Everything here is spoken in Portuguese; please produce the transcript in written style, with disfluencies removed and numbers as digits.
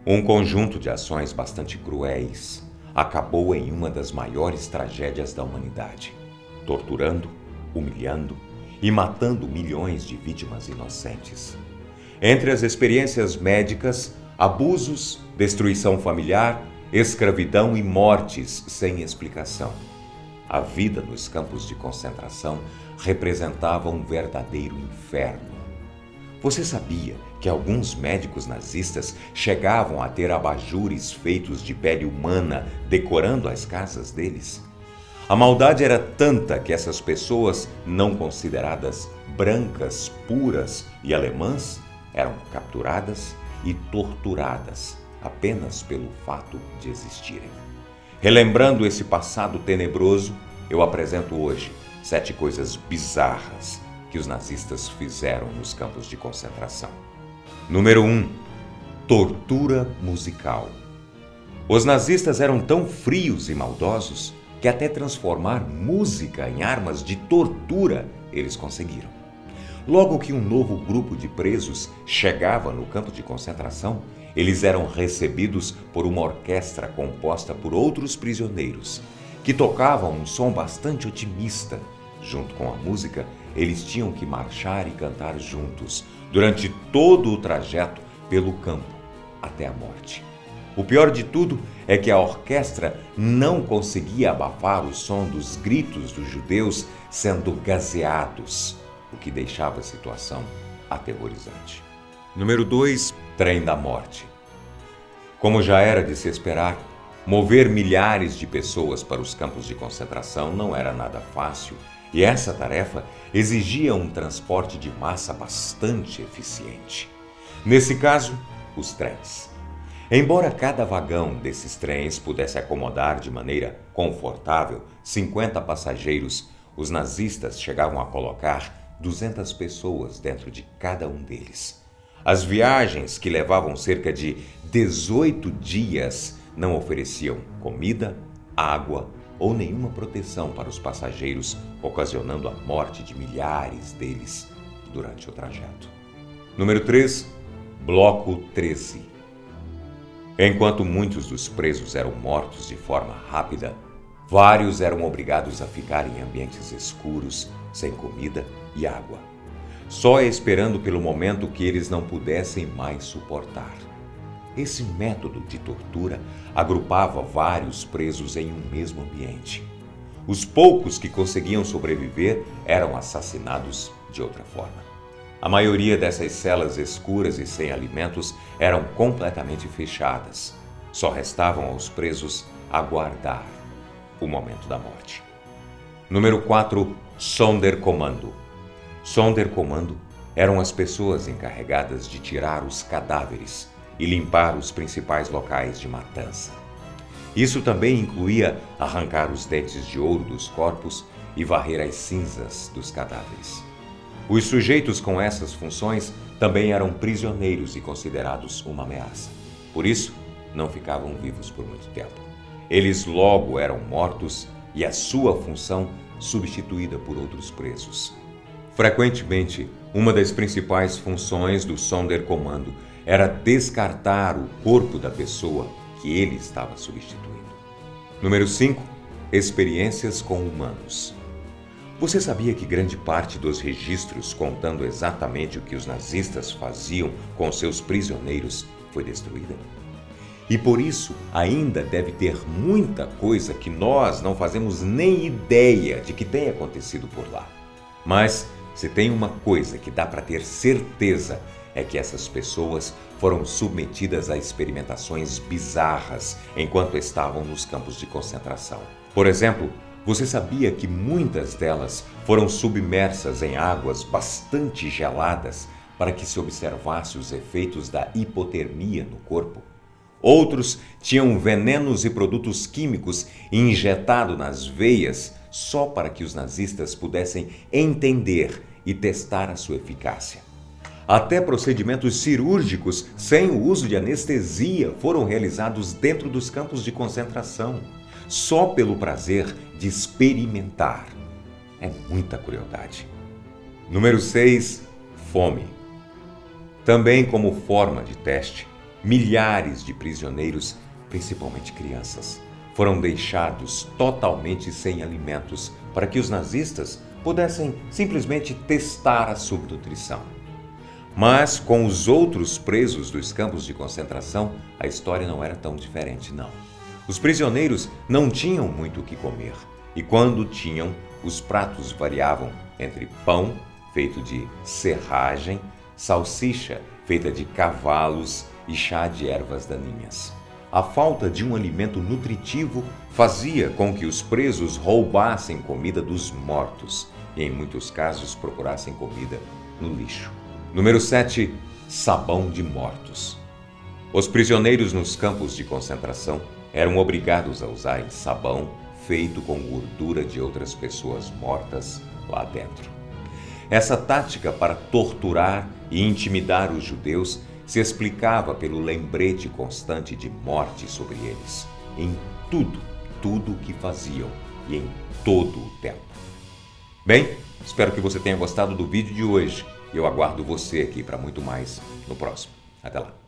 Um conjunto de ações bastante cruéis acabou em uma das maiores tragédias da humanidade, torturando, humilhando e matando milhões de vítimas inocentes. Entre as experiências médicas, abusos, destruição familiar, escravidão e mortes sem explicação. A vida nos campos de concentração representava um verdadeiro inferno. Você sabia que alguns médicos nazistas chegavam a ter abajures feitos de pele humana decorando as casas deles? A maldade era tanta que essas pessoas, não consideradas brancas, puras e alemãs, eram capturadas e torturadas apenas pelo fato de existirem. Relembrando esse passado tenebroso, eu apresento hoje 7 coisas bizarras que os nazistas fizeram nos campos de concentração. Número 1. Tortura musical. Os nazistas eram tão frios e maldosos que até transformar música em armas de tortura eles conseguiram. Logo que um novo grupo de presos chegava no campo de concentração, eles eram recebidos por uma orquestra composta por outros prisioneiros, que tocavam um som bastante otimista. Junto com a música, eles tinham que marchar e cantar juntos durante todo o trajeto pelo campo até a morte. O pior de tudo é que a orquestra não conseguia abafar o som dos gritos dos judeus sendo gaseados, o que deixava a situação aterrorizante. Número 2. Trem da morte. Como já era de se esperar, mover milhares de pessoas para os campos de concentração não era nada fácil, e essa tarefa exigia um transporte de massa bastante eficiente. Nesse caso, os trens. Embora cada vagão desses trens pudesse acomodar de maneira confortável 50 passageiros, os nazistas chegavam a colocar 200 pessoas dentro de cada um deles. As viagens, que levavam cerca de 18 dias, não ofereciam comida, água ou nenhuma proteção para os passageiros, ocasionando a morte de milhares deles durante o trajeto. Número 3. Bloco 13. Enquanto muitos dos presos eram mortos de forma rápida, vários eram obrigados a ficar em ambientes escuros, sem comida e água, só esperando pelo momento que eles não pudessem mais suportar. Esse método de tortura agrupava vários presos em um mesmo ambiente. Os poucos que conseguiam sobreviver eram assassinados de outra forma. A maioria dessas celas escuras e sem alimentos eram completamente fechadas. Só restavam aos presos aguardar o momento da morte. Número 4. Sonderkommando. Sonderkommando eram as pessoas encarregadas de tirar os cadáveres e limpar os principais locais de matança. Isso também incluía arrancar os dentes de ouro dos corpos e varrer as cinzas dos cadáveres. Os sujeitos com essas funções também eram prisioneiros e considerados uma ameaça. Por isso, não ficavam vivos por muito tempo. Eles logo eram mortos e a sua função substituída por outros presos. Frequentemente, uma das principais funções do Sonderkommando era descartar o corpo da pessoa que ele estava substituindo. Número 5. Experiências com humanos. Você sabia que grande parte dos registros contando exatamente o que os nazistas faziam com seus prisioneiros foi destruída? E por isso ainda deve ter muita coisa que nós não fazemos nem ideia de que tenha acontecido por lá. Mas se tem uma coisa que dá para ter certeza, é que essas pessoas foram submetidas a experimentações bizarras enquanto estavam nos campos de concentração. Por exemplo, você sabia que muitas delas foram submersas em águas bastante geladas para que se observasse os efeitos da hipotermia no corpo? Outros tinham venenos e produtos químicos injetados nas veias só para que os nazistas pudessem entender e testar a sua eficácia. Até procedimentos cirúrgicos sem o uso de anestesia foram realizados dentro dos campos de concentração, só pelo prazer de experimentar. É muita crueldade. Número 6. Fome. Também como forma de teste, Milhares de prisioneiros, principalmente crianças, foram deixados totalmente sem alimentos para que os nazistas pudessem simplesmente testar a subnutrição. Mas com os outros presos dos campos de concentração, a história não era tão diferente, não. Os prisioneiros não tinham muito o que comer, e quando tinham, os pratos variavam entre pão, feito de serragem, salsicha, feita de cavalos e chá de ervas daninhas. A falta de um alimento nutritivo fazia com que os presos roubassem comida dos mortos e, em muitos casos, procurassem comida no lixo. Número 7. Sabão de mortos. Os prisioneiros nos campos de concentração eram obrigados a usarem sabão feito com gordura de outras pessoas mortas lá dentro. Essa tática para torturar e intimidar os judeus se explicava pelo lembrete constante de morte sobre eles, em tudo o que faziam e em todo o tempo. Bem, espero que você tenha gostado do vídeo de hoje e eu aguardo você aqui para muito mais no próximo. Até lá!